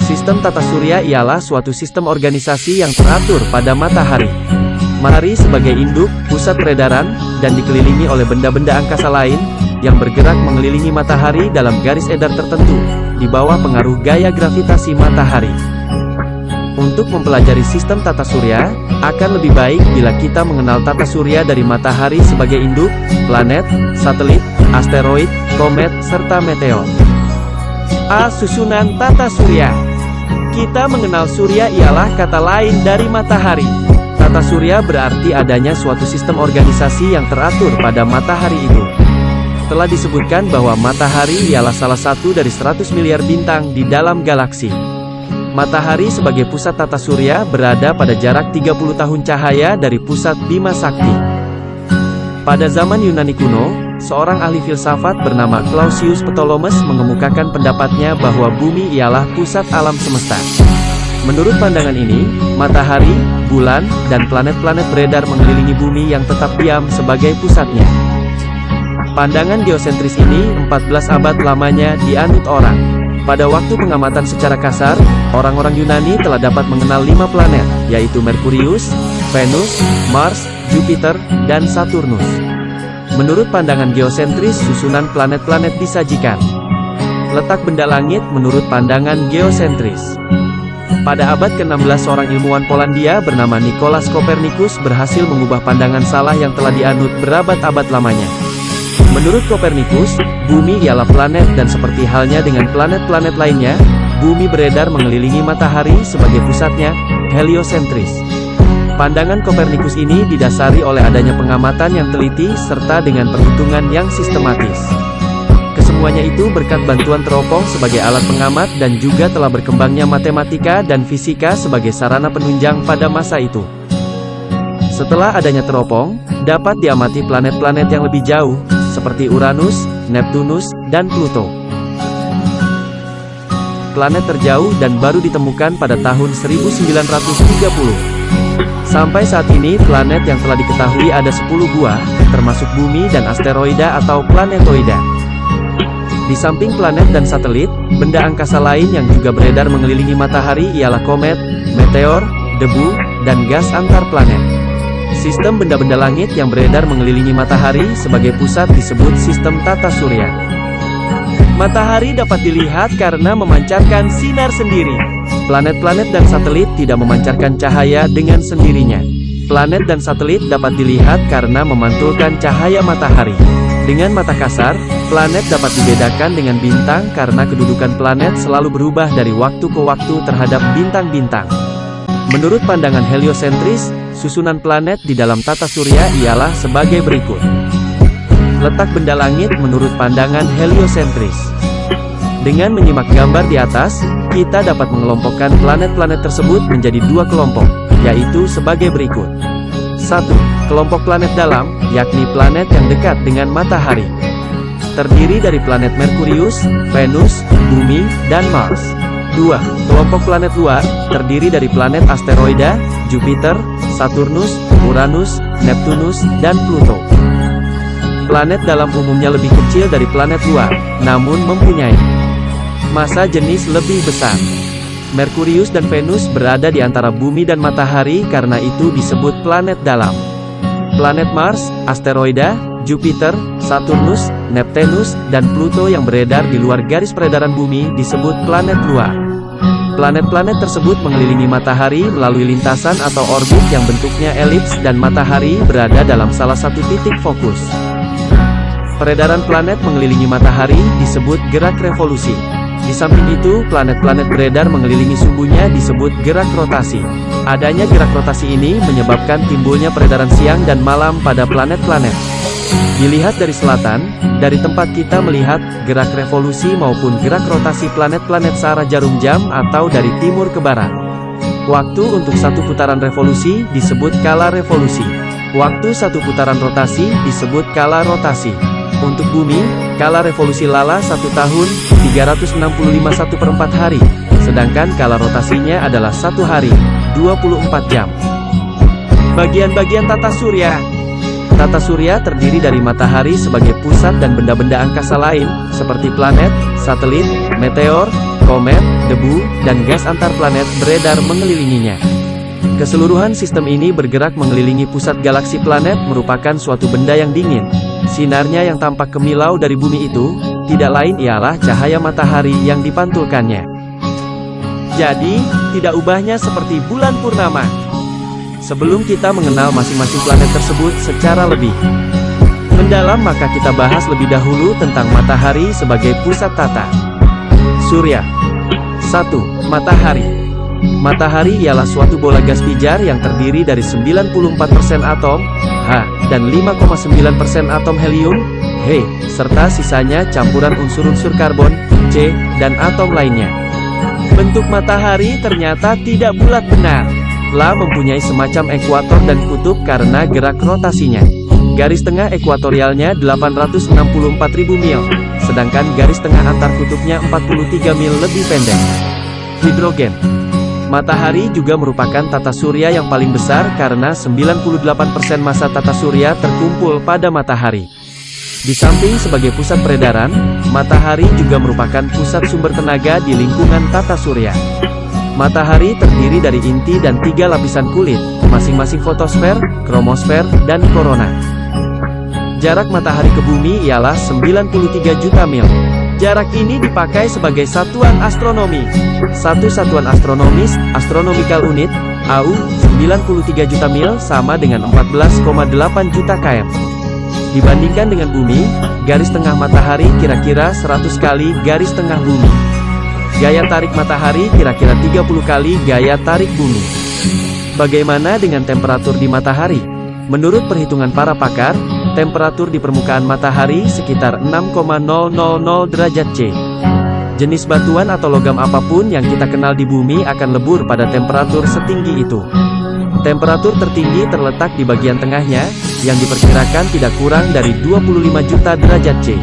Sistem tata surya ialah suatu sistem organisasi yang teratur pada matahari. Matahari sebagai induk, pusat peredaran, dan dikelilingi oleh benda-benda angkasa lain, yang bergerak mengelilingi matahari dalam garis edar tertentu, di bawah pengaruh gaya gravitasi matahari. Untuk mempelajari sistem tata surya, akan lebih baik bila kita mengenal tata surya dari matahari sebagai induk, planet, satelit, asteroid, komet, serta meteor. A. Susunan tata surya. Kita mengenal surya ialah kata lain dari matahari. Tata surya berarti adanya suatu sistem organisasi yang teratur pada matahari itu. Telah disebutkan bahwa matahari ialah salah satu dari 100 miliar bintang di dalam galaksi. Matahari sebagai pusat tata surya berada pada jarak 30 tahun cahaya dari pusat Bima Sakti. Pada zaman Yunani kuno, seorang ahli filsafat bernama Clausius Ptolemaeus mengemukakan pendapatnya bahwa bumi ialah pusat alam semesta. Menurut pandangan ini, matahari, bulan, dan planet-planet beredar mengelilingi bumi yang tetap diam sebagai pusatnya. Pandangan geosentris ini 14 abad lamanya dianut orang. Pada waktu pengamatan secara kasar, orang-orang Yunani telah dapat mengenal 5 planet, yaitu Merkurius, Venus, Mars, Jupiter, dan Saturnus. Menurut pandangan geosentris, susunan planet-planet disajikan. Letak benda langit menurut pandangan geosentris. Pada abad ke-16 seorang ilmuwan Polandia bernama Nicolaus Copernicus berhasil mengubah pandangan salah yang telah dianut berabad-abad lamanya. Menurut Copernicus, bumi ialah planet dan seperti halnya dengan planet-planet lainnya, bumi beredar mengelilingi matahari sebagai pusatnya, heliosentris. Pandangan Copernicus ini didasari oleh adanya pengamatan yang teliti serta dengan perhitungan yang sistematis. Kesemuanya itu berkat bantuan teropong sebagai alat pengamat dan juga telah berkembangnya matematika dan fisika sebagai sarana penunjang pada masa itu. Setelah adanya teropong, dapat diamati planet-planet yang lebih jauh, seperti Uranus, Neptunus, dan Pluto. Planet terjauh dan baru ditemukan pada tahun 1930. Sampai saat ini, planet yang telah diketahui ada 10 buah, termasuk bumi dan asteroida atau planetoida. Di samping planet dan satelit, benda angkasa lain yang juga beredar mengelilingi matahari ialah komet, meteor, debu, dan gas antar planet. Sistem benda-benda langit yang beredar mengelilingi matahari sebagai pusat disebut sistem tata surya. Matahari dapat dilihat karena memancarkan sinar sendiri. Planet-planet dan satelit tidak memancarkan cahaya dengan sendirinya. Planet dan satelit dapat dilihat karena memantulkan cahaya matahari. Dengan mata kasar, planet dapat dibedakan dengan bintang karena kedudukan planet selalu berubah dari waktu ke waktu terhadap bintang-bintang. Menurut pandangan heliosentris, susunan planet di dalam tata surya ialah sebagai berikut. Letak benda langit menurut pandangan heliosentris. Dengan menyimak gambar di atas, kita dapat mengelompokkan planet-planet tersebut menjadi 2 kelompok, yaitu sebagai berikut. 1. Kelompok planet dalam, yakni planet yang dekat dengan matahari. Terdiri dari planet Merkurius, Venus, Bumi, dan Mars. 2. Kelompok planet luar, terdiri dari planet asteroida, Jupiter, Saturnus, Uranus, Neptunus, dan Pluto. Planet dalam umumnya lebih kecil dari planet luar, namun mempunyai massa jenis lebih besar. Merkurius dan Venus berada di antara bumi dan matahari karena itu disebut planet dalam. Planet Mars, asteroida, Jupiter, Saturnus, Neptunus, dan Pluto yang beredar di luar garis peredaran bumi disebut planet luar. Planet-planet tersebut mengelilingi matahari melalui lintasan atau orbit yang bentuknya elips dan matahari berada dalam salah satu titik fokus. Peredaran planet mengelilingi matahari disebut gerak revolusi. Di samping itu, planet-planet beredar mengelilingi sumbunya disebut gerak rotasi. Adanya gerak rotasi ini menyebabkan timbulnya peredaran siang dan malam pada planet-planet. Dilihat dari selatan, dari tempat kita melihat gerak revolusi maupun gerak rotasi planet-planet searah jarum jam atau dari timur ke barat. Waktu untuk satu putaran revolusi disebut kala revolusi. Waktu satu putaran rotasi disebut kala rotasi. Untuk bumi, kala revolusi lala 1 tahun, 365 1/4 hari, sedangkan kala rotasinya adalah 1 hari, 24 jam. Bagian-bagian tata surya. Tata surya terdiri dari matahari sebagai pusat dan benda-benda angkasa lain, seperti planet, satelit, meteor, komet, debu, dan gas antar planet beredar mengelilinginya. Keseluruhan sistem ini bergerak mengelilingi pusat galaksi planet merupakan suatu benda yang dingin. Sinarnya yang tampak kemilau dari bumi itu, tidak lain ialah cahaya matahari yang dipantulkannya. Jadi, tidak ubahnya seperti bulan purnama. Sebelum kita mengenal masing-masing planet tersebut secara lebih mendalam, maka kita bahas lebih dahulu tentang matahari sebagai pusat tata surya. 1. Matahari. Matahari ialah suatu bola gas pijar yang terdiri dari 94% atom H dan 5,9% atom helium He, serta sisanya campuran unsur-unsur karbon C dan atom lainnya. Bentuk matahari ternyata tidak bulat benar. Telah mempunyai semacam ekuator dan kutub karena gerak rotasinya. Garis tengah ekuatorialnya 864.000 mil, sedangkan garis tengah antar kutubnya 43 mil lebih pendek. Hidrogen. Matahari juga merupakan tata surya yang paling besar karena 98% massa tata surya terkumpul pada matahari. Di samping sebagai pusat peredaran, matahari juga merupakan pusat sumber tenaga di lingkungan tata surya. Matahari terdiri dari inti dan 3 lapisan kulit, masing-masing fotosfer, kromosfer, dan korona. Jarak matahari ke bumi ialah 93 juta mil. Jarak ini dipakai sebagai satuan astronomi. Satu satuan astronomis, astronomical unit, AU, 93 juta mil sama dengan 14,8 juta km. Dibandingkan dengan bumi, garis tengah matahari kira-kira 100 kali garis tengah bumi. Gaya tarik matahari kira-kira 30 kali gaya tarik bumi. Bagaimana dengan temperatur di matahari? Menurut perhitungan para pakar, temperatur di permukaan matahari sekitar 6,000 derajat C. Jenis batuan atau logam apapun yang kita kenal di bumi akan lebur pada temperatur setinggi itu. Temperatur tertinggi terletak di bagian tengahnya, yang diperkirakan tidak kurang dari 25 juta derajat C.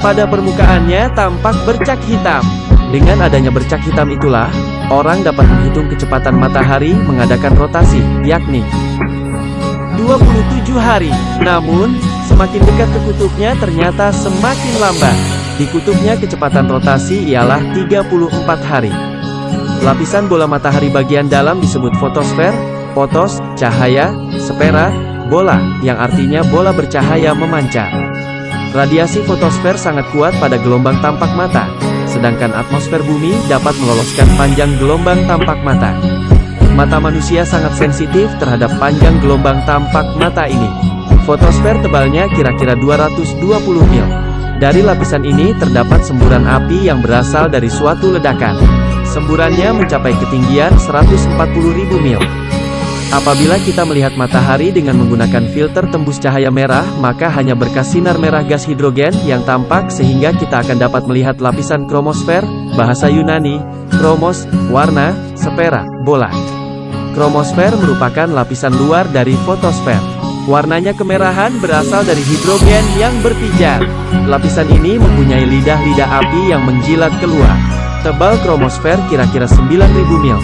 Pada permukaannya tampak bercak hitam. Dengan adanya bercak hitam itulah, orang dapat menghitung kecepatan matahari mengadakan rotasi, yakni 27 hari. Namun, semakin dekat ke kutubnya ternyata semakin lambat. Di kutubnya kecepatan rotasi ialah 34 hari. Lapisan bola matahari bagian dalam disebut fotosfer, fotos, cahaya, sfera, bola, yang artinya bola bercahaya memancar. Radiasi fotosfer sangat kuat pada gelombang tampak mata, sedangkan atmosfer bumi dapat meloloskan panjang gelombang tampak mata. Mata manusia sangat sensitif terhadap panjang gelombang tampak mata ini. Fotosfer tebalnya kira-kira 220 mil. Dari lapisan ini terdapat semburan api yang berasal dari suatu ledakan. Semburannya mencapai ketinggian 140.000 mil. Apabila kita melihat matahari dengan menggunakan filter tembus cahaya merah, maka hanya berkas sinar merah gas hidrogen yang tampak sehingga kita akan dapat melihat lapisan kromosfer, bahasa Yunani, kromos, warna, sfera, bola. Kromosfer merupakan lapisan luar dari fotosfer. Warnanya kemerahan berasal dari hidrogen yang berpijar. Lapisan ini mempunyai lidah-lidah api yang menjilat keluar. Tebal kromosfer kira-kira 9.000 mil.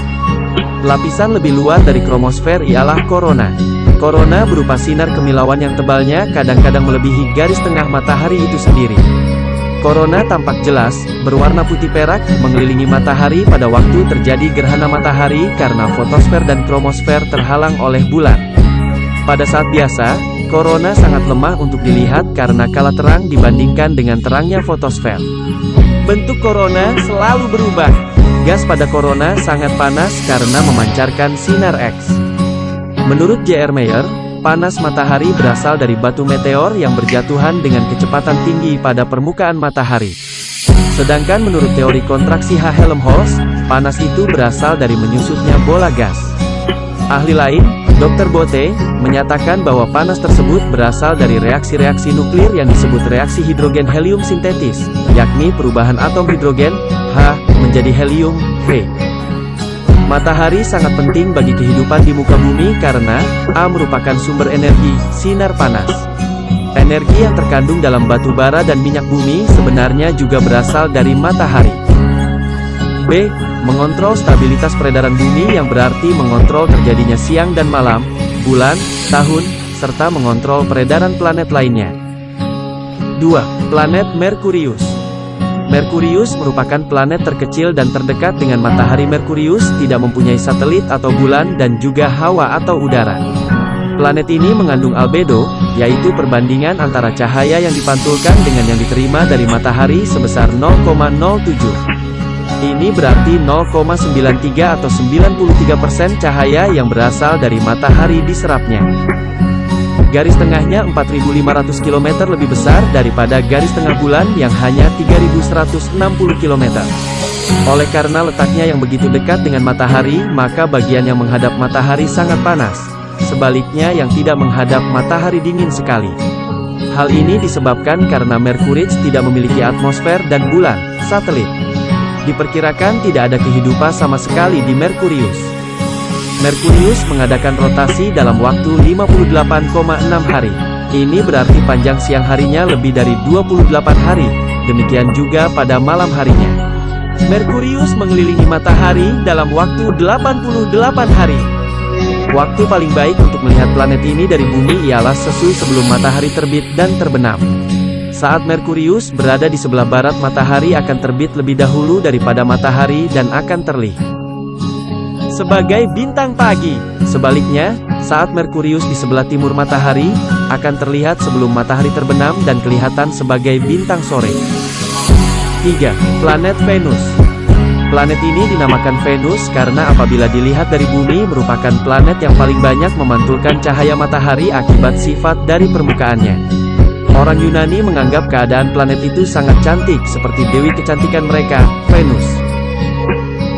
Lapisan lebih luar dari kromosfer ialah korona. Korona berupa sinar kemilauan yang tebalnya kadang-kadang melebihi garis tengah matahari itu sendiri. Korona tampak jelas, berwarna putih perak, mengelilingi matahari pada waktu terjadi gerhana matahari karena fotosfer dan kromosfer terhalang oleh bulan. Pada saat biasa, korona sangat lemah untuk dilihat karena kalah terang dibandingkan dengan terangnya fotosfer. Bentuk korona selalu berubah. Gas pada korona sangat panas karena memancarkan sinar X. Menurut J.R. Mayer, panas matahari berasal dari batu meteor yang berjatuhan dengan kecepatan tinggi pada permukaan matahari. Sedangkan menurut teori kontraksi H. Helmholtz, panas itu berasal dari menyusutnya bola gas. Ahli lain, Dr. Bote, menyatakan bahwa panas tersebut berasal dari reaksi-reaksi nuklir yang disebut reaksi hidrogen helium sintetis, yakni perubahan atom hidrogen H menjadi helium He. Matahari sangat penting bagi kehidupan di muka bumi karena A merupakan sumber energi, sinar panas. Energi yang terkandung dalam batu bara dan minyak bumi sebenarnya juga berasal dari matahari. B. Mengontrol stabilitas peredaran bumi yang berarti mengontrol terjadinya siang dan malam, bulan, tahun, serta mengontrol peredaran planet lainnya. 2. Planet Merkurius. Merkurius merupakan planet terkecil dan terdekat dengan matahari. Merkurius tidak mempunyai satelit atau bulan dan juga hawa atau udara. Planet ini mengandung albedo, yaitu perbandingan antara cahaya yang dipantulkan dengan yang diterima dari matahari sebesar 0,07. Ini berarti 0,93 atau 93% cahaya yang berasal dari matahari diserapnya. Garis tengahnya 4.500 km lebih besar daripada garis tengah bulan yang hanya 3.160 km. Oleh karena letaknya yang begitu dekat dengan matahari, maka bagian yang menghadap matahari sangat panas. Sebaliknya yang tidak menghadap matahari dingin sekali. Hal ini disebabkan karena Merkurius tidak memiliki atmosfer dan bulan, satelit. Diperkirakan tidak ada kehidupan sama sekali di Merkurius. Merkurius mengadakan rotasi dalam waktu 58,6 hari. Ini berarti panjang siang harinya lebih dari 28 hari, demikian juga pada malam harinya. Merkurius mengelilingi matahari dalam waktu 88 hari. Waktu paling baik untuk melihat planet ini dari bumi ialah sesu sebelum matahari terbit dan terbenam. Saat Merkurius berada di sebelah barat, matahari akan terbit lebih dahulu daripada matahari dan akan terlihat sebagai bintang pagi. Sebaliknya, saat Merkurius di sebelah timur matahari, akan terlihat sebelum matahari terbenam dan kelihatan sebagai bintang sore. 3. Planet Venus. Planet ini dinamakan Venus karena apabila dilihat dari bumi merupakan planet yang paling banyak memantulkan cahaya matahari akibat sifat dari permukaannya. Orang Yunani menganggap keadaan planet itu sangat cantik seperti dewi kecantikan mereka, Venus.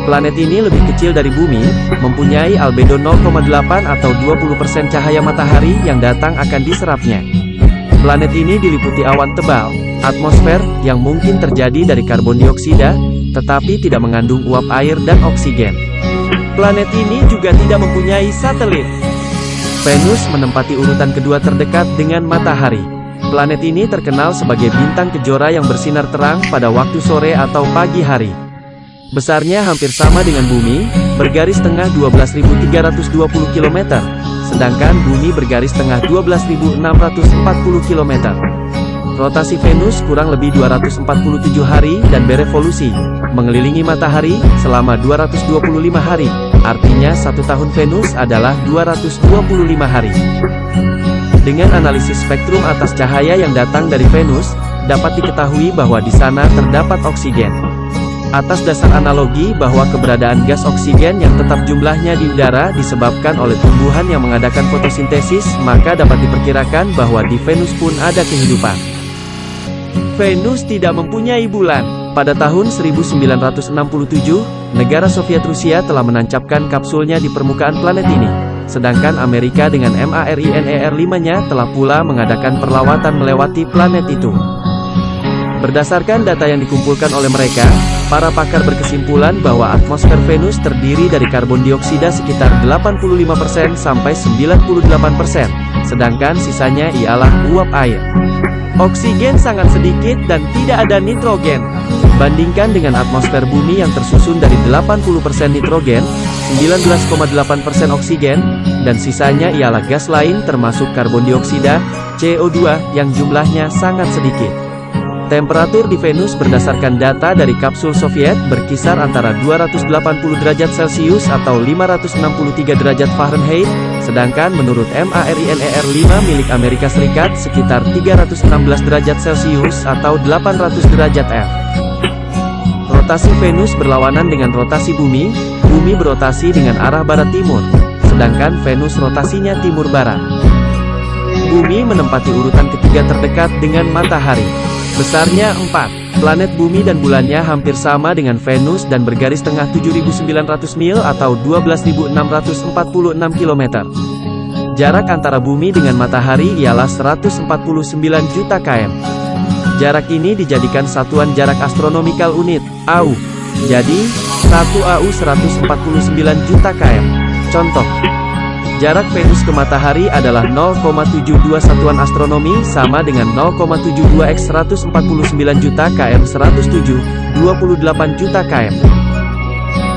Planet ini lebih kecil dari bumi, mempunyai albedo 0,8 atau 20% cahaya matahari yang datang akan diserapnya. Planet ini diliputi awan tebal, atmosfer yang mungkin terjadi dari karbon dioksida, tetapi tidak mengandung uap air dan oksigen. Planet ini juga tidak mempunyai satelit. Venus menempati urutan kedua terdekat dengan matahari. Planet ini terkenal sebagai bintang kejora yang bersinar terang pada waktu sore atau pagi hari. Besarnya hampir sama dengan bumi, bergaris tengah 12.320 km, sedangkan bumi bergaris tengah 12.640 km. Rotasi Venus kurang lebih 247 hari dan berevolusi, mengelilingi matahari, selama 225 hari. Artinya 1 tahun Venus adalah 225 hari. Dengan analisis spektrum atas cahaya yang datang dari Venus, dapat diketahui bahwa di sana terdapat oksigen. Atas dasar analogi bahwa keberadaan gas oksigen yang tetap jumlahnya di udara disebabkan oleh tumbuhan yang mengadakan fotosintesis, maka dapat diperkirakan bahwa di Venus pun ada kehidupan. Venus tidak mempunyai bulan. Pada tahun 1967, negara Soviet Rusia telah menancapkan kapsulnya di permukaan planet ini. Sedangkan Amerika dengan Mariner 5-nya telah pula mengadakan perlawatan melewati planet itu. Berdasarkan data yang dikumpulkan oleh mereka, para pakar berkesimpulan bahwa atmosfer Venus terdiri dari karbon dioksida sekitar 85% sampai 98%, sedangkan sisanya ialah uap air. Oksigen sangat sedikit dan tidak ada nitrogen. Bandingkan dengan atmosfer bumi yang tersusun dari 80% nitrogen, 19,8% oksigen, dan sisanya ialah gas lain termasuk karbon dioksida, CO2, yang jumlahnya sangat sedikit. Temperatur di Venus berdasarkan data dari kapsul Soviet berkisar antara 280 derajat Celcius atau 563 derajat Fahrenheit, sedangkan menurut Mariner 5 milik Amerika Serikat sekitar 316 derajat Celcius atau 800 derajat F. Rotasi Venus berlawanan dengan rotasi bumi, bumi berotasi dengan arah barat-timur, sedangkan Venus rotasinya timur-barat. Bumi menempati urutan ketiga terdekat dengan matahari. Besarnya 4. Planet bumi dan bulannya hampir sama dengan Venus dan bergaris tengah 7.900 mil atau 12.646 km. Jarak antara bumi dengan matahari ialah 149 juta km. Jarak ini dijadikan satuan jarak astronomikal unit, AU. Jadi, 1 AU 149 juta km. Contoh, jarak Venus ke matahari adalah 0,72 satuan astronomi sama dengan 0,72 x 149 juta km 107, 28 juta km.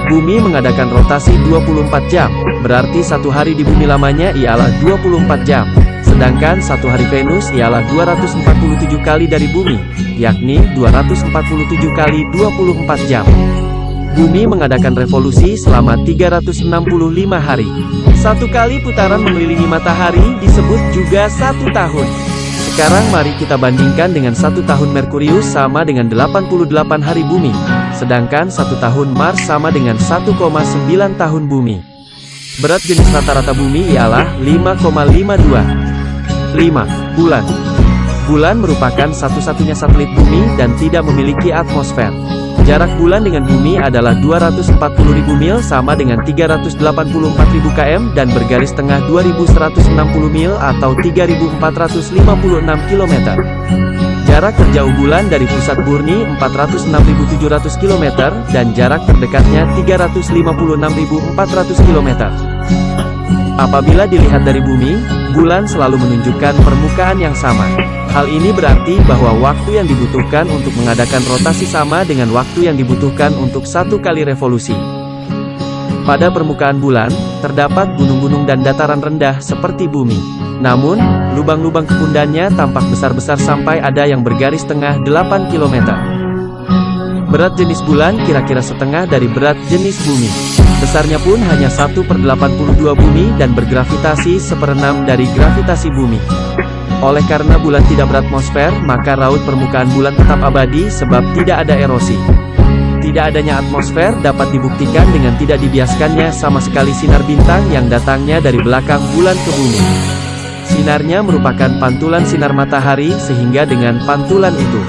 Bumi mengadakan rotasi 24 jam, berarti satu hari di bumi lamanya ialah 24 jam. Sedangkan satu hari Venus ialah 247 kali dari bumi, yakni 247 kali 24 jam. Bumi mengadakan revolusi selama 365 hari. Satu kali putaran mengelilingi matahari disebut juga 1 tahun. Sekarang mari kita bandingkan dengan 1 tahun Merkurius sama dengan 88 hari bumi. Sedangkan 1 tahun Mars sama dengan 1,9 tahun bumi. Berat jenis rata-rata bumi ialah 5,52. 5. Bulan. Bulan merupakan satu-satunya satelit bumi dan tidak memiliki atmosfer. Jarak bulan dengan bumi adalah 240.000 mil sama dengan 384.000 km dan bergaris tengah 2160 mil atau 3.456 km. Jarak terjauh bulan dari pusat murni 406.700 km dan jarak terdekatnya 356.400 km. Apabila dilihat dari bumi, bulan selalu menunjukkan permukaan yang sama. Hal ini berarti bahwa waktu yang dibutuhkan untuk mengadakan rotasi sama dengan waktu yang dibutuhkan untuk satu kali revolusi. Pada permukaan bulan, terdapat gunung-gunung dan dataran rendah seperti bumi. Namun, lubang-lubang kepundannya tampak besar-besar sampai ada yang bergaris tengah 8 km. Berat jenis bulan kira-kira setengah dari berat jenis bumi. Besarnya pun hanya 1/82 bumi dan bergravitasi 1/6 dari gravitasi bumi. Oleh karena bulan tidak beratmosfer, maka raut permukaan bulan tetap abadi sebab tidak ada erosi. Tidak adanya atmosfer dapat dibuktikan dengan tidak dibiaskannya sama sekali sinar bintang yang datangnya dari belakang bulan ke bumi. Sinarnya merupakan pantulan sinar matahari sehingga dengan pantulan itu,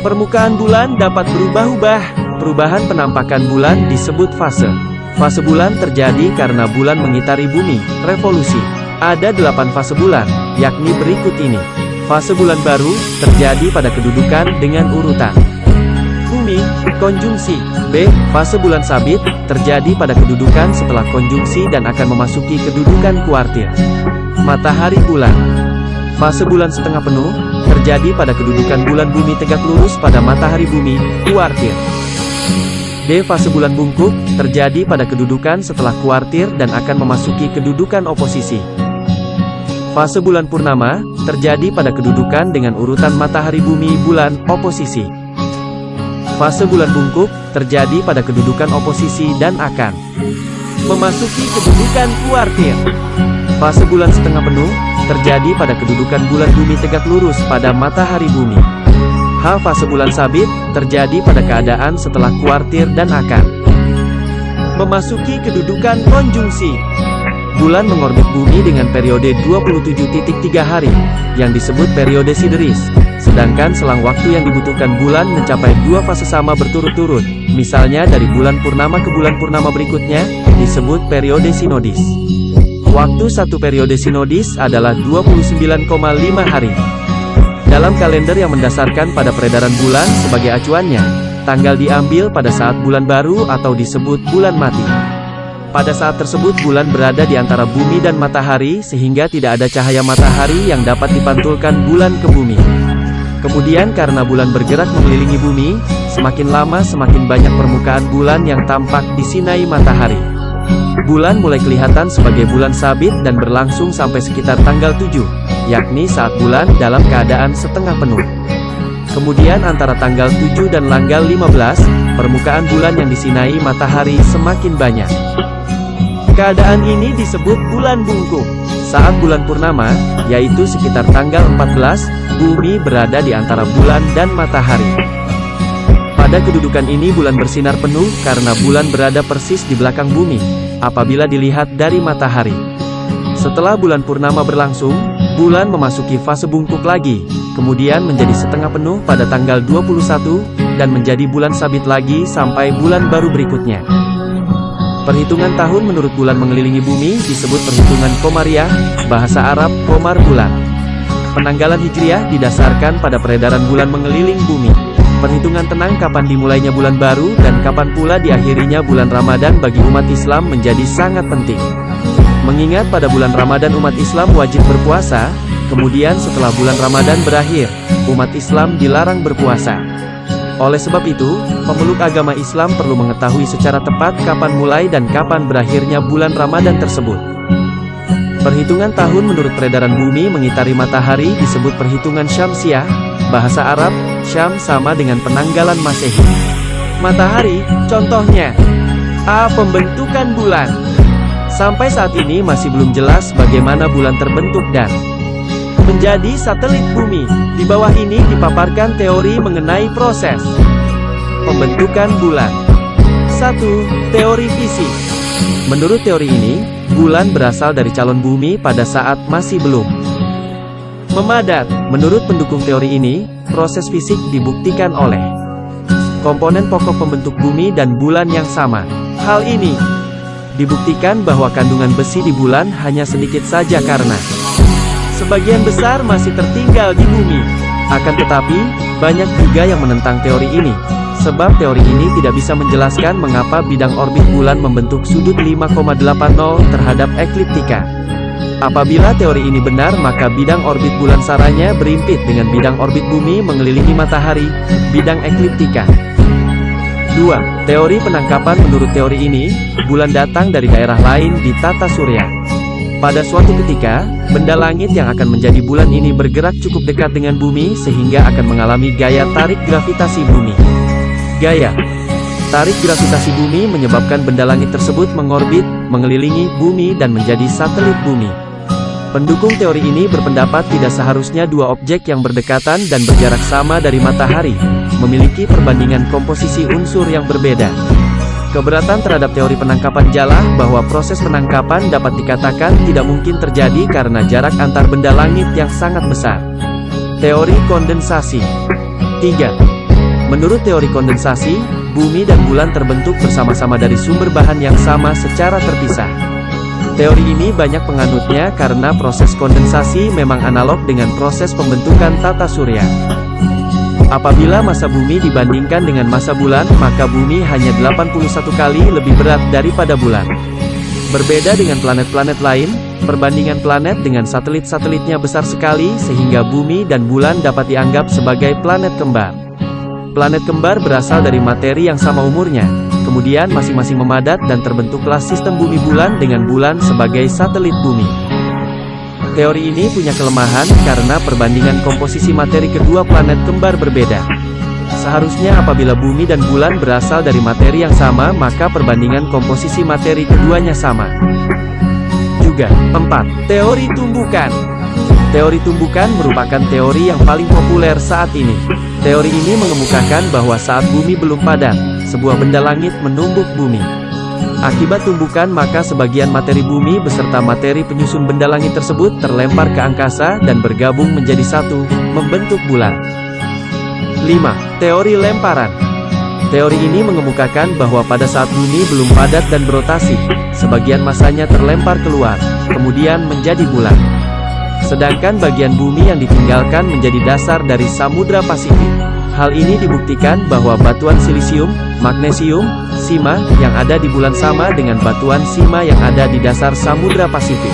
permukaan bulan dapat berubah-ubah. Perubahan penampakan bulan disebut fase. Fase bulan terjadi karena bulan mengitari bumi, revolusi. Ada 8 fase bulan, yakni berikut ini. Fase bulan baru, terjadi pada kedudukan dengan urutan bumi, konjungsi. B. Fase bulan sabit, terjadi pada kedudukan setelah konjungsi dan akan memasuki kedudukan kuartil. Matahari bulan. Fase bulan setengah penuh, terjadi pada kedudukan bulan bumi tegak lurus pada matahari bumi, kuartil. D. Fase bulan bungkuk, terjadi pada kedudukan setelah kuartir dan akan memasuki kedudukan oposisi. Fase bulan purnama, terjadi pada kedudukan dengan urutan matahari bumi bulan, oposisi. Fase bulan bungkuk, terjadi pada kedudukan oposisi dan akan memasuki kedudukan kuartir. Fase bulan setengah penuh, terjadi pada kedudukan bulan bumi tegak lurus pada matahari bumi. H. Fase bulan sabit, terjadi pada keadaan setelah kuartir dan akan memasuki kedudukan konjungsi. Bulan mengorbit bumi dengan periode 27,3 hari, yang disebut periode sideris. Sedangkan selang waktu yang dibutuhkan bulan mencapai 2 fase sama berturut-turut, misalnya dari bulan purnama ke bulan purnama berikutnya, disebut periode sinodis. Waktu satu periode sinodis adalah 29,5 hari. Dalam kalender yang mendasarkan pada peredaran bulan sebagai acuannya, tanggal diambil pada saat bulan baru atau disebut bulan mati. Pada saat tersebut bulan berada di antara bumi dan matahari sehingga tidak ada cahaya matahari yang dapat dipantulkan bulan ke bumi. Kemudian karena bulan bergerak mengelilingi bumi, semakin lama semakin banyak permukaan bulan yang tampak disinai matahari. Bulan mulai kelihatan sebagai bulan sabit dan berlangsung sampai sekitar tanggal 7, yakni saat bulan dalam keadaan setengah penuh. Kemudian antara tanggal 7 dan tanggal 15, permukaan bulan yang disinai matahari semakin banyak. Keadaan ini disebut bulan bungkuk. Saat bulan purnama, yaitu sekitar tanggal 14, bumi berada di antara bulan dan matahari. Pada kedudukan ini bulan bersinar penuh karena bulan berada persis di belakang bumi, apabila dilihat dari matahari. Setelah bulan purnama berlangsung, bulan memasuki fase bungkuk lagi, kemudian menjadi setengah penuh pada tanggal 21, dan menjadi bulan sabit lagi sampai bulan baru berikutnya. Perhitungan tahun menurut bulan mengelilingi bumi disebut perhitungan Komariah, bahasa Arab, Komar bulan. Penanggalan Hijriah didasarkan pada peredaran bulan mengeliling bumi. Perhitungan tenang kapan dimulainya bulan baru dan kapan pula diakhirinya bulan Ramadan bagi umat Islam menjadi sangat penting. Mengingat pada bulan Ramadan umat Islam wajib berpuasa, kemudian setelah bulan Ramadan berakhir, umat Islam dilarang berpuasa. Oleh sebab itu, pemeluk agama Islam perlu mengetahui secara tepat kapan mulai dan kapan berakhirnya bulan Ramadan tersebut. Perhitungan tahun menurut peredaran bumi mengitari matahari disebut perhitungan Syamsiah, bahasa Arab, Syam sama dengan penanggalan Masehi. Matahari, contohnya. A. Pembentukan bulan. Sampai saat ini masih belum jelas bagaimana bulan terbentuk dan menjadi satelit bumi. Di bawah ini dipaparkan teori mengenai proses pembentukan bulan. 1. Teori fisik. Menurut teori ini, bulan berasal dari calon bumi pada saat masih belum memadat. Menurut pendukung teori ini, proses fisik dibuktikan oleh komponen pokok pembentuk bumi dan bulan yang sama. Hal ini dibuktikan bahwa kandungan besi di bulan hanya sedikit saja karena sebagian besar masih tertinggal di bumi. Akan tetapi, banyak juga yang menentang teori ini. Sebab teori ini tidak bisa menjelaskan mengapa bidang orbit bulan membentuk sudut 5,80 terhadap ekliptika. Apabila teori ini benar, maka bidang orbit bulan saranya berimpit dengan bidang orbit bumi mengelilingi matahari, bidang ekliptika. 2. Teori penangkapan. Menurut teori ini, bulan datang dari daerah lain di tata surya. Pada suatu ketika, benda langit yang akan menjadi bulan ini bergerak cukup dekat dengan bumi sehingga akan mengalami gaya tarik gravitasi bumi. Gaya tarik gravitasi bumi menyebabkan benda langit tersebut mengorbit, mengelilingi bumi dan menjadi satelit bumi. Pendukung teori ini berpendapat tidak seharusnya dua objek yang berdekatan dan berjarak sama dari matahari memiliki perbandingan komposisi unsur yang berbeda. Keberatan terhadap teori penangkapan ialah bahwa proses penangkapan dapat dikatakan tidak mungkin terjadi karena jarak antar benda langit yang sangat besar. Teori kondensasi. 3. Menurut teori kondensasi, bumi dan bulan terbentuk bersama-sama dari sumber bahan yang sama secara terpisah. Teori ini banyak penganutnya karena proses kondensasi memang analog dengan proses pembentukan tata surya. Apabila massa bumi dibandingkan dengan massa bulan, maka bumi hanya 81 kali lebih berat daripada bulan. Berbeda dengan planet-planet lain, perbandingan planet dengan satelit-satelitnya besar sekali sehingga bumi dan bulan dapat dianggap sebagai planet kembar. Planet kembar berasal dari materi yang sama umurnya, kemudian masing-masing memadat dan terbentuklah sistem bumi bulan dengan bulan sebagai satelit bumi. Teori ini punya kelemahan karena perbandingan komposisi materi kedua planet kembar berbeda. Seharusnya apabila bumi dan bulan berasal dari materi yang sama, maka perbandingan komposisi materi keduanya sama. Juga. 4. Teori tumbukan. Teori tumbukan merupakan teori yang paling populer saat ini. Teori ini mengemukakan bahwa saat bumi belum padat, sebuah benda langit menumbuk bumi. Akibat tumbukan, maka sebagian materi bumi beserta materi penyusun benda langit tersebut terlempar ke angkasa dan bergabung menjadi satu, membentuk bulan. 5. Teori lemparan. Teori ini mengemukakan bahwa pada saat bumi belum padat dan berotasi, sebagian masanya terlempar keluar, kemudian menjadi bulan. Sedangkan bagian bumi yang ditinggalkan menjadi dasar dari Samudra Pasifik. Hal ini dibuktikan bahwa batuan silisium, magnesium, sima yang ada di bulan sama dengan batuan sima yang ada di dasar Samudra Pasifik.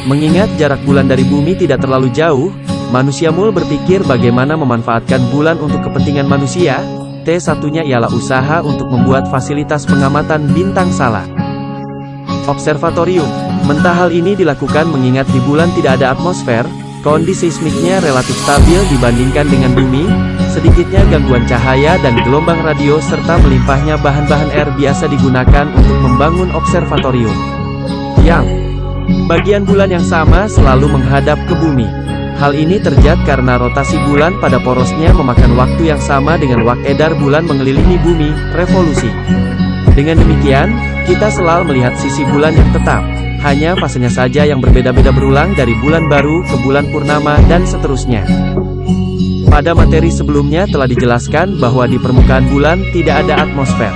Mengingat jarak bulan dari bumi tidak terlalu jauh, manusia mul berpikir bagaimana memanfaatkan bulan untuk kepentingan manusia. T1-nya ialah usaha untuk membuat fasilitas pengamatan bintang salak. Observatorium. Mentah hal ini dilakukan mengingat di bulan tidak ada atmosfer, kondisi seismiknya relatif stabil dibandingkan dengan bumi, sedikitnya gangguan cahaya dan gelombang radio serta melimpahnya bahan-bahan air biasa digunakan untuk membangun observatorium. Yang bagian bulan yang sama selalu menghadap ke bumi. Hal ini terjadi karena rotasi bulan pada porosnya memakan waktu yang sama dengan waktu edar bulan mengelilingi bumi, revolusi. Dengan demikian, kita selalu melihat sisi bulan yang tetap. Hanya fasenya saja yang berbeda-beda berulang dari bulan baru ke bulan purnama dan seterusnya. Pada materi sebelumnya telah dijelaskan bahwa di permukaan bulan tidak ada atmosfer.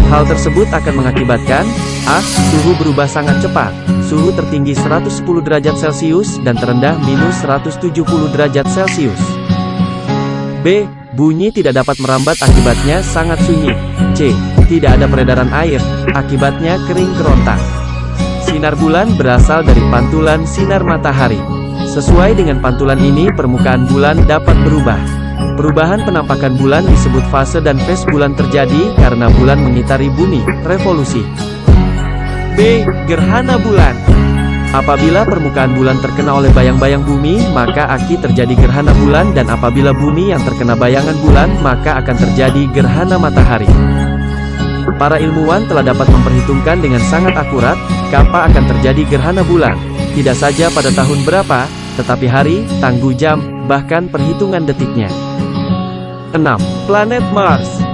Hal tersebut akan mengakibatkan a. Suhu berubah sangat cepat. Suhu tertinggi 110 derajat Celcius dan terendah minus 170 derajat Celcius. B. Bunyi tidak dapat merambat akibatnya sangat sunyi. C. Tidak ada peredaran air, akibatnya kering kerontang. Sinar bulan berasal dari pantulan sinar matahari. Sesuai dengan pantulan ini, permukaan bulan dapat berubah. Perubahan penampakan bulan disebut fase dan fase bulan terjadi karena bulan mengitari bumi, revolusi. B. Gerhana bulan. Apabila permukaan bulan terkena oleh bayang-bayang bumi, maka akan terjadi gerhana bulan, dan apabila bumi yang terkena bayangan bulan, maka akan terjadi gerhana matahari. Para ilmuwan telah dapat memperhitungkan dengan sangat akurat, kapan akan terjadi gerhana bulan. Tidak saja pada tahun berapa, tetapi hari, tanggal, jam, bahkan perhitungan detiknya. 6. Planet Mars.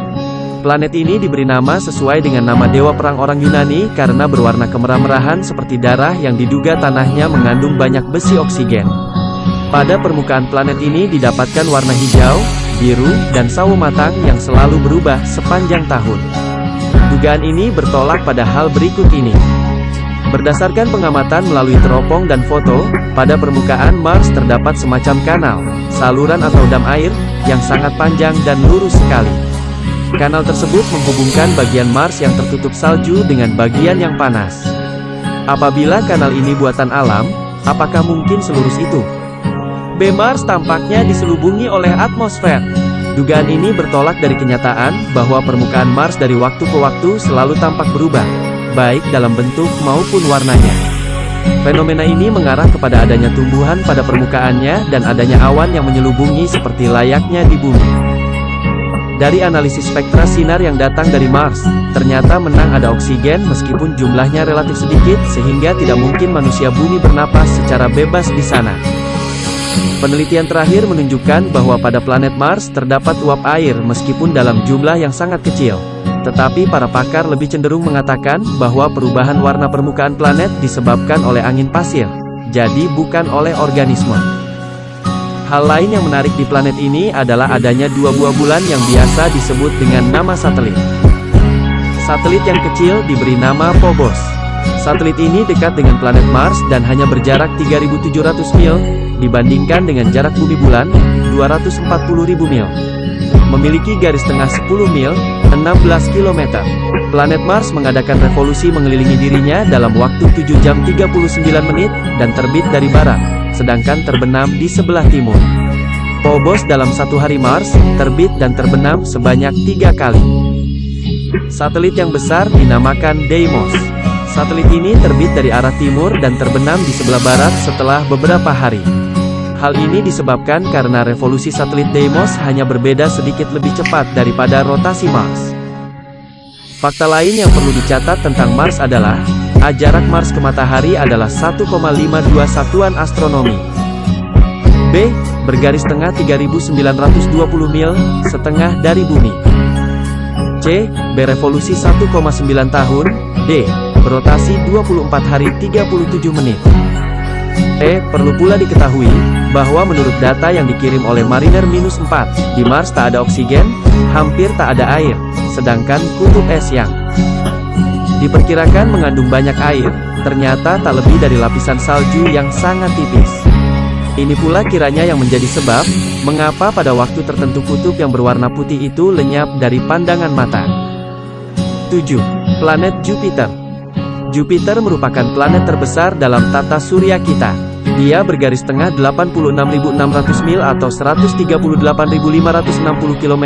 Planet ini diberi nama sesuai dengan nama dewa perang orang Yunani karena berwarna kemerah-merahan seperti darah yang diduga tanahnya mengandung banyak besi oksigen. Pada permukaan planet ini didapatkan warna hijau, biru, dan sawo matang yang selalu berubah sepanjang tahun. Dugaan ini bertolak pada hal berikut ini. Berdasarkan pengamatan melalui teropong dan foto, pada permukaan Mars terdapat semacam kanal, saluran atau dam air, yang sangat panjang dan lurus sekali. Kanal tersebut menghubungkan bagian Mars yang tertutup salju dengan bagian yang panas. Apabila kanal ini buatan alam, apakah mungkin selurus itu? B. Mars tampaknya diselubungi oleh atmosfer. Dugaan ini bertolak dari kenyataan bahwa permukaan Mars dari waktu ke waktu selalu tampak berubah, baik dalam bentuk maupun warnanya. Fenomena ini mengarah kepada adanya tumbuhan pada permukaannya dan adanya awan yang menyelubungi seperti layaknya di bumi. Dari analisis spektra sinar yang datang dari Mars, ternyata menang ada oksigen meskipun jumlahnya relatif sedikit sehingga tidak mungkin manusia bumi bernapas secara bebas di sana. Penelitian terakhir menunjukkan bahwa pada planet Mars terdapat uap air meskipun dalam jumlah yang sangat kecil. Tetapi para pakar lebih cenderung mengatakan bahwa perubahan warna permukaan planet disebabkan oleh angin pasir, jadi bukan oleh organisme. Hal lain yang menarik di planet ini adalah adanya dua buah bulan yang biasa disebut dengan nama satelit. Satelit yang kecil diberi nama Phobos. Satelit ini dekat dengan planet Mars dan hanya berjarak 3.700 mil, dibandingkan dengan jarak bumi bulan, 240.000 mil. Memiliki garis tengah 10 mil, 16 km. Planet Mars mengadakan revolusi mengelilingi dirinya dalam waktu 7 jam 39 menit, dan terbit dari barat, sedangkan terbenam di sebelah timur. Phobos dalam satu hari Mars, terbit dan terbenam sebanyak 3 kali. Satelit yang besar dinamakan Deimos. Satelit ini terbit dari arah timur dan terbenam di sebelah barat setelah beberapa hari. Hal ini disebabkan karena revolusi satelit Deimos hanya berbeda sedikit lebih cepat daripada rotasi Mars. Fakta lain yang perlu dicatat tentang Mars adalah, jarak Mars ke matahari adalah 1,52 satuan astronomi. B. Bergaris tengah 3.920 mil, setengah dari bumi. C. Berevolusi 1,9 tahun. D. Berotasi 24 hari 37 menit. E. Perlu pula diketahui, bahwa menurut data yang dikirim oleh Mariner-4, di Mars tak ada oksigen, hampir tak ada air, sedangkan kutub es yang diperkirakan mengandung banyak air, ternyata tak lebih dari lapisan salju yang sangat tipis. Ini pula kiranya yang menjadi sebab, mengapa pada waktu tertentu kutub yang berwarna putih itu lenyap dari pandangan mata. 7. Planet Jupiter. Jupiter merupakan planet terbesar dalam tata surya kita. Dia bergaris tengah 86.600 mil atau 138.560 km,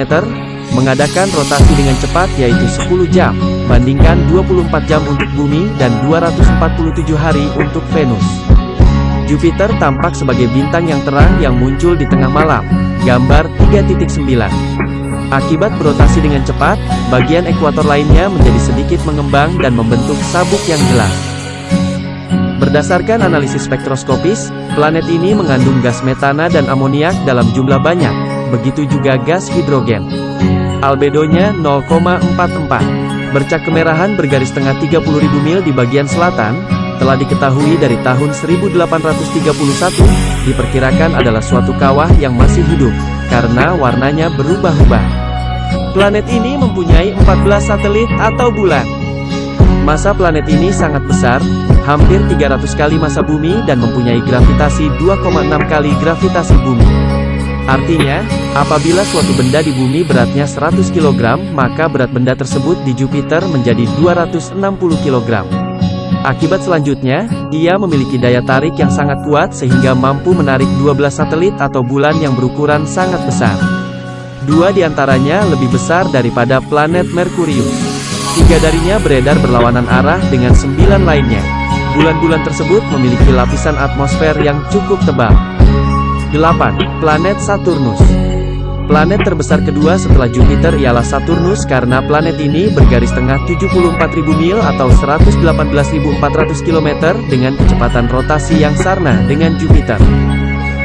mengadakan rotasi dengan cepat yaitu 10 jam, bandingkan 24 jam untuk bumi dan 247 hari untuk Venus. Jupiter tampak sebagai bintang yang terang yang muncul di tengah malam. Gambar 3.9. Akibat berotasi dengan cepat, bagian ekuator lainnya menjadi sedikit mengembang dan membentuk sabuk yang jelas. Berdasarkan analisis spektroskopis, planet ini mengandung gas metana dan amoniak dalam jumlah banyak, begitu juga gas hidrogen. Albedonya 0,44. Bercak kemerahan bergaris tengah 30.000 mil di bagian selatan, telah diketahui dari tahun 1831, diperkirakan adalah suatu kawah yang masih hidup, karena warnanya berubah-ubah. Planet ini mempunyai 14 satelit atau bulan. Massa planet ini sangat besar, hampir 300 kali massa bumi dan mempunyai gravitasi 2,6 kali gravitasi bumi. Artinya, apabila suatu benda di bumi beratnya 100 kg, maka berat benda tersebut di Jupiter menjadi 260 kg. Akibat selanjutnya, ia memiliki daya tarik yang sangat kuat sehingga mampu menarik 12 satelit atau bulan yang berukuran sangat besar. 2 diantaranya lebih besar daripada planet Merkurius. 3 darinya beredar berlawanan arah dengan 9 lainnya. Bulan-bulan tersebut memiliki lapisan atmosfer yang cukup tebal. 8. Planet Saturnus. Planet terbesar kedua setelah Jupiter ialah Saturnus karena planet ini bergaris tengah 74.000 mil atau 118.400 km dengan kecepatan rotasi yang sama dengan Jupiter.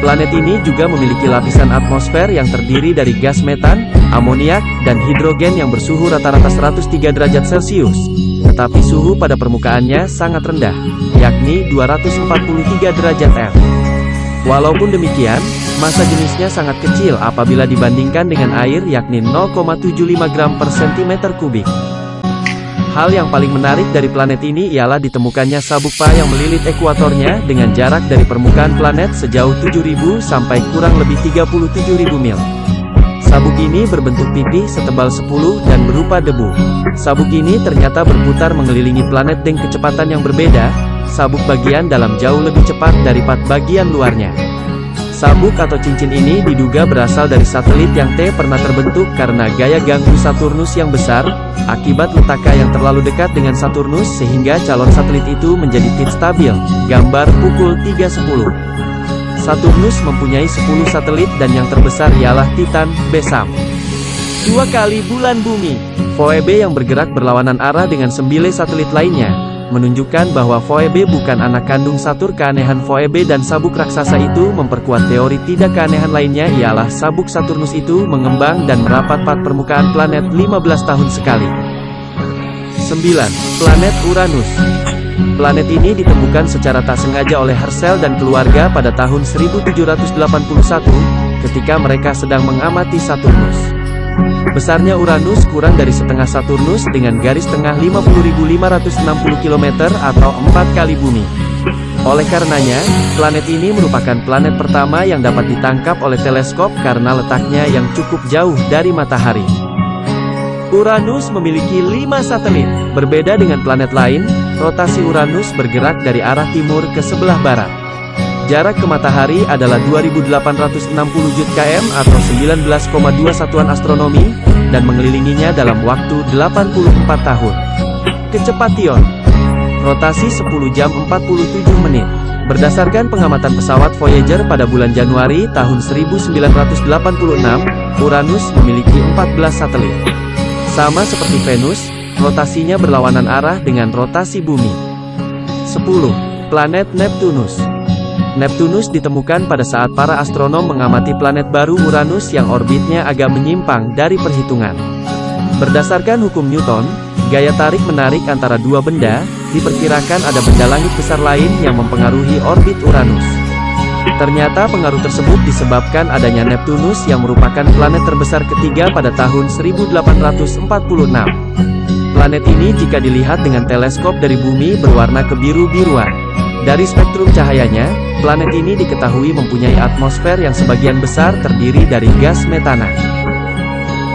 Planet ini juga memiliki lapisan atmosfer yang terdiri dari gas metan, amoniak, dan hidrogen yang bersuhu rata-rata 103 derajat Celcius. Tetapi suhu pada permukaannya sangat rendah, yakni 243 derajat F. Walaupun demikian, massa jenisnya sangat kecil apabila dibandingkan dengan air yakni 0,75 gram per cm kubik. Hal yang paling menarik dari planet ini ialah ditemukannya sabuk Pa yang melilit ekuatornya dengan jarak dari permukaan planet sejauh 7.000 sampai kurang lebih 37.000 mil. Sabuk ini berbentuk pipi setebal 10 dan berupa debu. Sabuk ini ternyata berputar mengelilingi planet dengan kecepatan yang berbeda. Sabuk bagian dalam jauh lebih cepat daripada bagian luarnya. Sabuk atau cincin ini diduga berasal dari satelit yang pernah terbentuk karena gaya ganggu Saturnus yang besar, akibat letaknya yang terlalu dekat dengan Saturnus sehingga calon satelit itu menjadi tidak stabil. Gambar pukul 3.10. Saturnus mempunyai 10 satelit dan yang terbesar ialah Titan, Besam. 2 kali bulan bumi. Phoebe yang bergerak berlawanan arah dengan 9 satelit lainnya, menunjukkan bahwa Phoebe bukan anak kandung Saturn. Keanehan Phoebe dan sabuk raksasa itu memperkuat teori tidak keanehan lainnya ialah sabuk Saturnus itu mengembang dan merapat pada permukaan planet 15 tahun sekali. 9. Planet Uranus. Planet ini ditemukan secara tak sengaja oleh Herschel dan keluarga pada tahun 1781, ketika mereka sedang mengamati Saturnus. Besarnya Uranus kurang dari setengah Saturnus dengan garis tengah 50.560 km atau 4 kali bumi. Oleh karenanya, planet ini merupakan planet pertama yang dapat ditangkap oleh teleskop karena letaknya yang cukup jauh dari matahari. Uranus memiliki 5 satelit. Berbeda dengan planet lain, rotasi Uranus bergerak dari arah timur ke sebelah barat. Jarak ke matahari adalah 2.860 Jut km atau 19,2 satuan astronomi, dan mengelilinginya dalam waktu 84 tahun. Kecepatan rotasi 10 jam 47 menit. Berdasarkan pengamatan pesawat Voyager pada bulan Januari tahun 1986, Uranus memiliki 14 satelit. Sama seperti Venus, rotasinya berlawanan arah dengan rotasi bumi. 10. Planet Neptunus. Neptunus ditemukan pada saat para astronom mengamati planet baru Uranus yang orbitnya agak menyimpang dari perhitungan. Berdasarkan hukum Newton, gaya tarik-menarik antara dua benda, diperkirakan ada benda langit besar lain yang mempengaruhi orbit Uranus. Ternyata pengaruh tersebut disebabkan adanya Neptunus yang merupakan planet terbesar ketiga pada tahun 1846. Planet ini jika dilihat dengan teleskop dari bumi berwarna kebiru-biruan. Dari spektrum cahayanya, planet ini diketahui mempunyai atmosfer yang sebagian besar terdiri dari gas metana.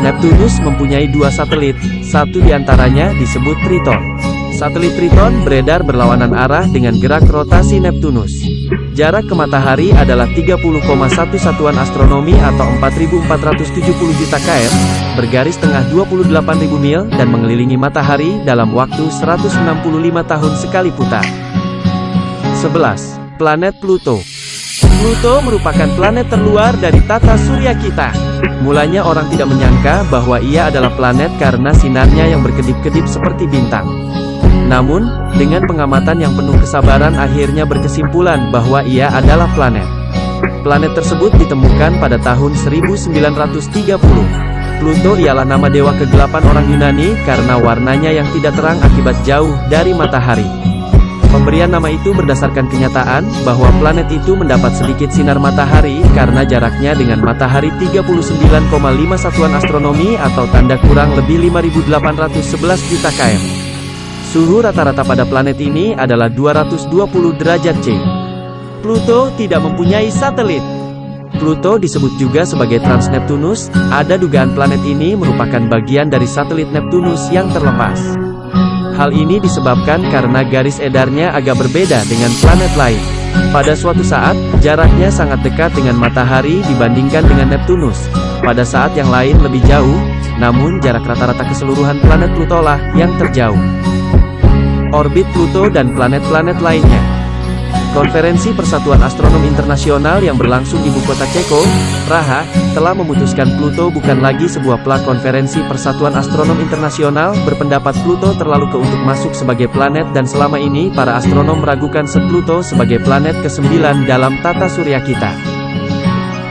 Neptunus mempunyai 2 satelit, satu diantaranya disebut Triton. Satelit Triton beredar berlawanan arah dengan gerak rotasi Neptunus. Jarak ke matahari adalah 30,1 satuan astronomi atau 4.470 juta km, bergaris tengah 28.000 mil dan mengelilingi matahari dalam waktu 165 tahun sekali putar. 11. Planet Pluto. Pluto merupakan planet terluar dari tata surya kita. Mulanya orang tidak menyangka bahwa ia adalah planet karena sinarnya yang berkedip-kedip seperti bintang. Namun, dengan pengamatan yang penuh kesabaran akhirnya berkesimpulan bahwa ia adalah planet. Planet tersebut ditemukan pada tahun 1930. Pluto ialah nama dewa kegelapan orang Yunani karena warnanya yang tidak terang akibat jauh dari matahari. Pemberian nama itu berdasarkan kenyataan bahwa planet itu mendapat sedikit sinar matahari karena jaraknya dengan matahari 39,5 satuan astronomi atau tanda kurang lebih 5.811 juta km. Suhu rata-rata pada planet ini adalah 220 derajat C. Pluto tidak mempunyai satelit. Pluto disebut juga sebagai Transneptunus. Ada dugaan planet ini merupakan bagian dari satelit Neptunus yang terlepas. Hal ini disebabkan karena garis edarnya agak berbeda dengan planet lain. Pada suatu saat, jaraknya sangat dekat dengan matahari dibandingkan dengan Neptunus. Pada saat yang lain lebih jauh, namun jarak rata-rata keseluruhan planet Pluto lah yang terjauh. Orbit Pluto dan planet-planet lainnya. Konferensi Persatuan Astronom Internasional yang berlangsung di ibu kota Ceko, Praha, telah memutuskan Pluto bukan lagi sebuah plak. Konferensi Persatuan Astronom Internasional berpendapat Pluto terlalu untuk masuk sebagai planet dan selama ini para astronom meragukan Pluto sebagai planet ke-9 dalam tata surya kita.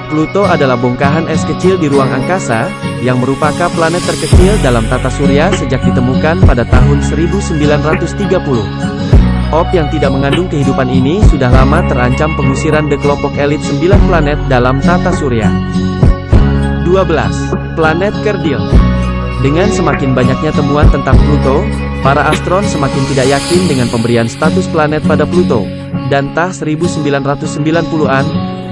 Pluto adalah bongkahan es kecil di ruang angkasa, yang merupakan planet terkecil dalam tata surya sejak ditemukan pada tahun 1930. Yang tidak mengandung kehidupan ini sudah lama terancam pengusiran dari kelompok elit 9 planet dalam tata surya. 12. Planet kerdil. Dengan semakin banyaknya temuan tentang Pluto, para astron semakin tidak yakin dengan pemberian status planet pada Pluto. Dan tahun 1990-an,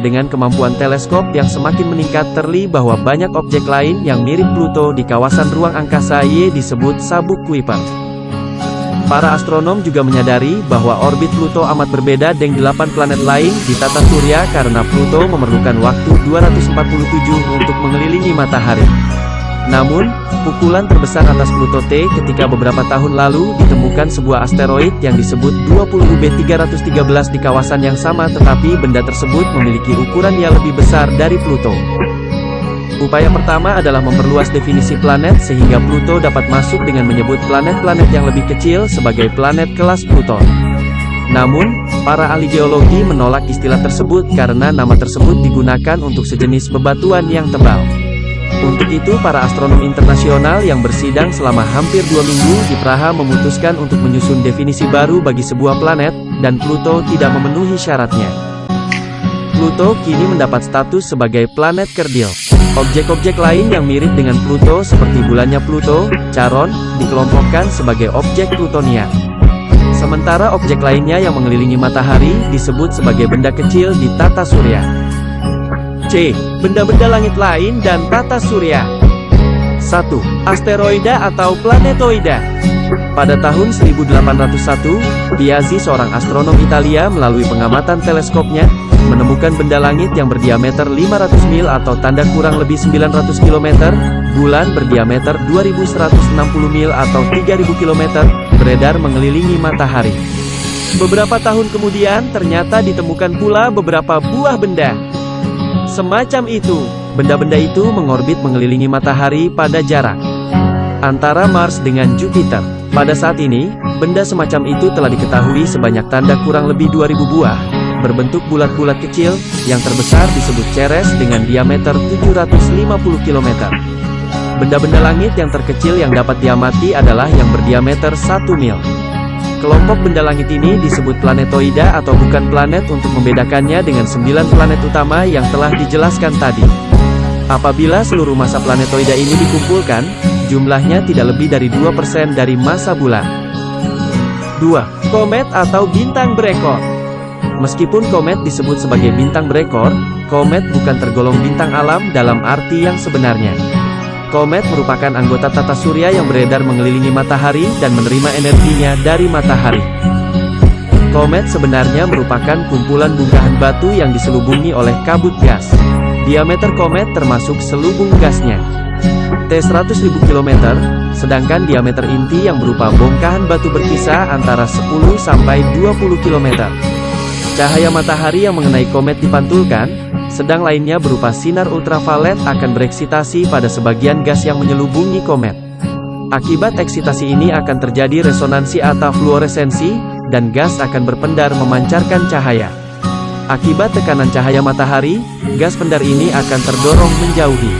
dengan kemampuan teleskop yang semakin meningkat terlihat bahwa banyak objek lain yang mirip Pluto di kawasan ruang angkasa disebut sabuk Kuiper. Para astronom juga menyadari bahwa orbit Pluto amat berbeda dengan 8 planet lain di tata surya karena Pluto memerlukan waktu 247 untuk mengelilingi matahari. Namun, pukulan terbesar atas Pluto ketika beberapa tahun lalu ditemukan sebuah asteroid yang disebut 20UB313 di kawasan yang sama, tetapi benda tersebut memiliki ukuran yang lebih besar dari Pluto. Upaya pertama adalah memperluas definisi planet sehingga Pluto dapat masuk dengan menyebut planet-planet yang lebih kecil sebagai planet kelas Pluton. Namun, para ahli geologi menolak istilah tersebut karena nama tersebut digunakan untuk sejenis bebatuan yang tebal. Untuk itu para astronom internasional yang bersidang selama hampir 2 minggu di Praha memutuskan untuk menyusun definisi baru bagi sebuah planet, dan Pluto tidak memenuhi syaratnya. Pluto kini mendapat status sebagai planet kerdil. Objek-objek lain yang mirip dengan Pluto seperti bulannya Pluto, Charon, dikelompokkan sebagai objek Plutonia. Sementara objek lainnya yang mengelilingi matahari disebut sebagai benda kecil di tata surya. C. Benda-benda langit lain dan tata surya. 1. Asteroida atau planetoida. Pada tahun 1801, Piazzi, seorang astronom Italia, melalui pengamatan teleskopnya, menemukan benda langit yang berdiameter 500 mil atau tanda kurang lebih 900 km, bulan berdiameter 2160 mil atau 3000 km, beredar mengelilingi matahari. Beberapa tahun kemudian, ternyata ditemukan pula beberapa buah benda semacam itu. Benda-benda itu mengorbit mengelilingi matahari pada jarak antara Mars dengan Jupiter. Pada saat ini, benda semacam itu telah diketahui sebanyak tanda kurang lebih 2000 buah, berbentuk bulat-bulat kecil, yang terbesar disebut Ceres dengan diameter 750 km. Benda-benda langit yang terkecil yang dapat diamati adalah yang berdiameter 1 mil. Kelompok benda langit ini disebut planetoida atau bukan planet untuk membedakannya dengan 9 planet utama yang telah dijelaskan tadi. Apabila seluruh massa planetoida ini dikumpulkan, jumlahnya tidak lebih dari 2% dari massa bulan. 2. Komet atau bintang berekor. Meskipun komet disebut sebagai bintang berekor, komet bukan tergolong bintang alam dalam arti yang sebenarnya. Komet merupakan anggota tata surya yang beredar mengelilingi matahari dan menerima energinya dari matahari. Komet sebenarnya merupakan kumpulan bongkahan batu yang diselubungi oleh kabut gas. Diameter komet termasuk selubung gasnya T100.000 km, sedangkan diameter inti yang berupa bongkahan batu berkisar antara 10 sampai 20 km. Cahaya matahari yang mengenai komet dipantulkan, sedang lainnya berupa sinar ultraviolet akan bereksitasi pada sebagian gas yang menyelubungi komet. Akibat eksitasi ini akan terjadi resonansi atau fluoresensi, dan gas akan berpendar memancarkan cahaya. Akibat tekanan cahaya matahari, gas pendar ini akan terdorong menjauhi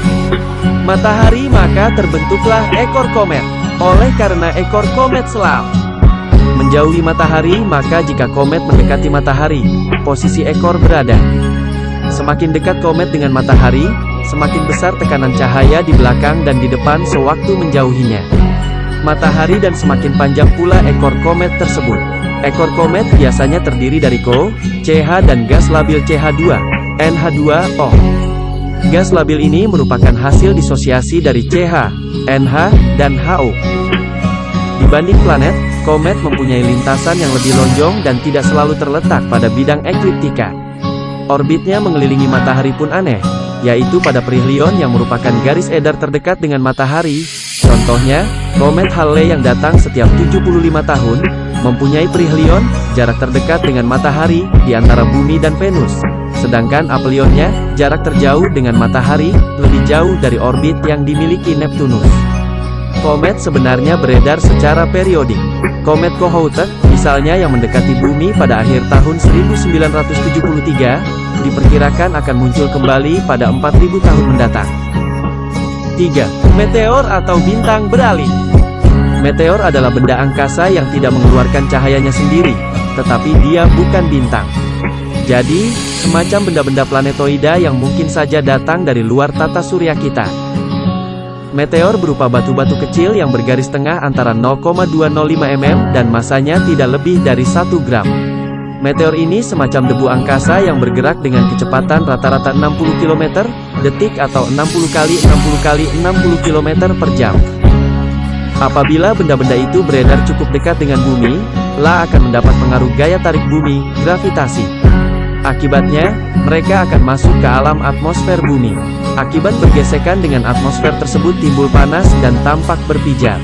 matahari, maka terbentuklah ekor komet. Oleh karena ekor komet selalu menjauhi matahari, maka jika komet mendekati matahari, posisi ekor berada semakin dekat komet dengan matahari, semakin besar tekanan cahaya di belakang dan di depan sewaktu menjauhinya matahari, dan semakin panjang pula ekor komet tersebut. Ekor komet biasanya terdiri dari CO, CH dan gas labil CH2, NH2O. Gas labil ini merupakan hasil disosiasi dari CH, NH, dan HO. Dibanding planet, komet mempunyai lintasan yang lebih lonjong dan tidak selalu terletak pada bidang ekliptika. Orbitnya mengelilingi matahari pun aneh, yaitu pada perihelion yang merupakan garis edar terdekat dengan matahari. Contohnya, komet Halley yang datang setiap 75 tahun, mempunyai perihelion, jarak terdekat dengan matahari, di antara bumi dan Venus. Sedangkan apelionnya, jarak terjauh dengan matahari, lebih jauh dari orbit yang dimiliki Neptunus. Komet sebenarnya beredar secara periodik. Komet Kohoutek, misalnya yang mendekati bumi pada akhir tahun 1973, diperkirakan akan muncul kembali pada 4000 tahun mendatang. 3. Meteor atau bintang beralih. Meteor adalah benda angkasa yang tidak mengeluarkan cahayanya sendiri, tetapi dia bukan bintang. Jadi, semacam benda-benda planetoida yang mungkin saja datang dari luar tata surya kita. Meteor berupa batu-batu kecil yang bergaris tengah antara 0,205 mm dan masanya tidak lebih dari 1 gram. Meteor ini semacam debu angkasa yang bergerak dengan kecepatan rata-rata 60 km detik atau 60 kali 60 kali 60 km per jam. Apabila benda-benda itu beredar cukup dekat dengan bumi, lah akan mendapat pengaruh gaya tarik bumi, gravitasi. Akibatnya, mereka akan masuk ke alam atmosfer bumi. Akibat bergesekan dengan atmosfer tersebut timbul panas dan tampak berpijar.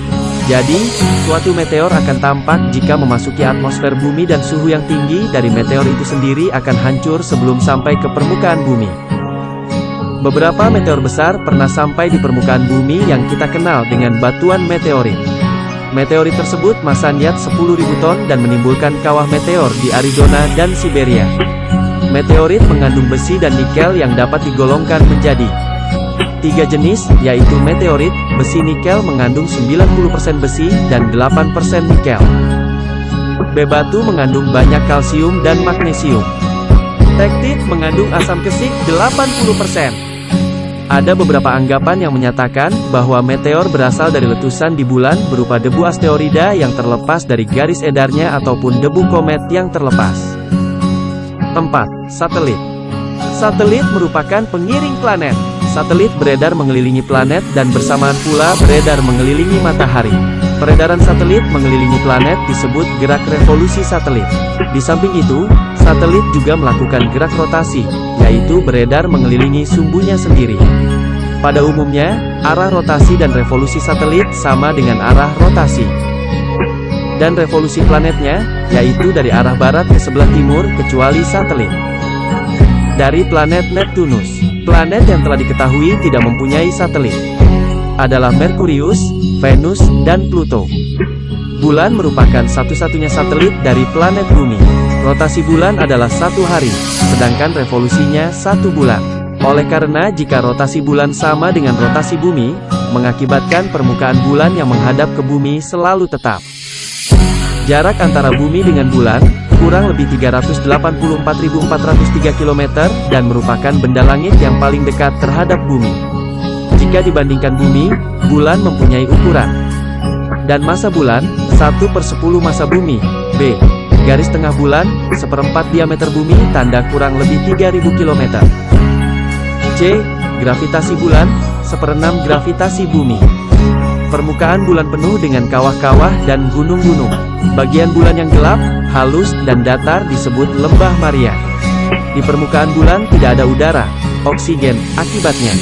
Jadi, suatu meteor akan tampak jika memasuki atmosfer bumi dan suhu yang tinggi dari meteor itu sendiri akan hancur sebelum sampai ke permukaan bumi. Beberapa meteor besar pernah sampai di permukaan bumi yang kita kenal dengan batuan meteorit. Meteorit tersebut masanya 10.000 ton dan menimbulkan kawah meteor di Arizona dan Siberia. Meteorit mengandung besi dan nikel yang dapat digolongkan menjadi 3 jenis, yaitu meteorit, besi nikel mengandung 90% besi dan 8% nikel. Batu mengandung banyak kalsium dan magnesium. Tektit mengandung asam kesik 80%. Ada beberapa anggapan yang menyatakan bahwa meteor berasal dari letusan di bulan berupa debu asteroida yang terlepas dari garis edarnya ataupun debu komet yang terlepas. 4. Satelit. Satelit merupakan pengiring planet. Satelit beredar mengelilingi planet dan bersamaan pula beredar mengelilingi matahari. Peredaran satelit mengelilingi planet disebut gerak revolusi satelit. Di samping itu, satelit juga melakukan gerak rotasi, yaitu beredar mengelilingi sumbunya sendiri. Pada umumnya, arah rotasi dan revolusi satelit sama dengan arah rotasi. Dan revolusi planetnya, yaitu dari arah barat ke sebelah timur kecuali satelit. Dari planet Neptunus, planet yang telah diketahui tidak mempunyai satelit adalah Merkurius, Venus, dan Pluto. Bulan merupakan satu-satunya satelit dari planet bumi. Rotasi bulan adalah 1 hari, sedangkan revolusinya 1 bulan. Oleh karena jika rotasi bulan sama dengan rotasi bumi, mengakibatkan permukaan bulan yang menghadap ke bumi selalu tetap. Jarak antara bumi dengan bulan kurang lebih 384.403 km dan merupakan benda langit yang paling dekat terhadap bumi. Jika dibandingkan bumi, bulan mempunyai ukuran dan massa bulan 1/10 massa bumi. B. Garis tengah bulan 1/4 diameter bumi tanda kurang lebih 3.000 km. C. Gravitasi bulan 1/6 gravitasi bumi. Permukaan bulan penuh dengan kawah-kawah dan gunung-gunung. Bagian bulan yang gelap, halus, dan datar disebut lembah Maria. Di permukaan bulan tidak ada udara, oksigen, akibatnya